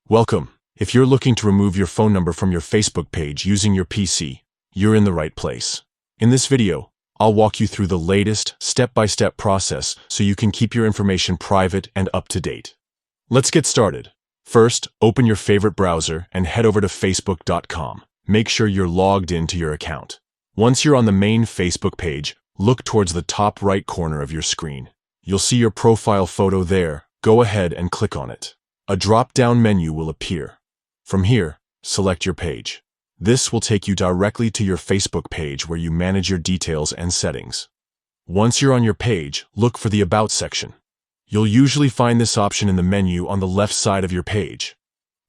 Welcome. If you're looking to remove your phone number from your Facebook page using your PC, you're in the right place. In this video, I'll walk you through the latest, step-by-step process so you can keep your information private and up to date. Let's get started. First, open your favorite browser and head over to facebook.com. Make sure you're logged into your account. Once you're on the main Facebook page, look towards the top right corner of your screen. You'll see your profile photo there. Go ahead and click on it. A drop-down menu will appear. From here, select your page. This will take you directly to your Facebook page where you manage your details and settings. Once you're on your page, look for the About section. You'll usually find this option in the menu on the left side of your page.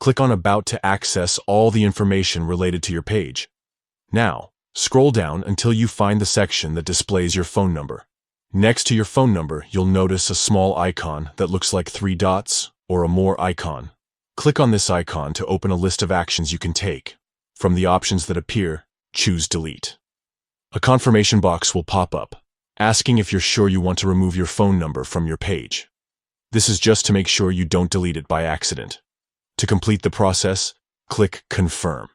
Click on About to access all the information related to your page. Now, scroll down until you find the section that displays your phone number. Next to your phone number, you'll notice a small icon that looks like 3 dots or a More icon. Click on this icon to open a list of actions you can take. From the options that appear, choose Delete. A confirmation box will pop up, asking if you're sure you want to remove your phone number from your page. This is just to make sure you don't delete it by accident. To complete the process, click Confirm.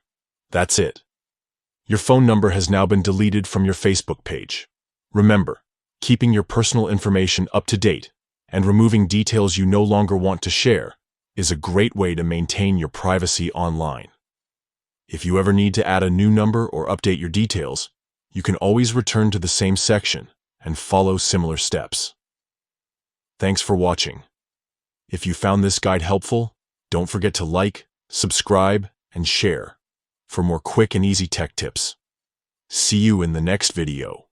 That's it. Your phone number has now been deleted from your Facebook page. Remember, keeping your personal information up to date and removing details you no longer want to share is a great way to maintain your privacy online. If you ever need to add a new number or update your details, you can always return to the same section and follow similar steps. Thanks for watching. If you found this guide helpful, don't forget to like, subscribe, and share for more quick and easy tech tips. See you in the next video.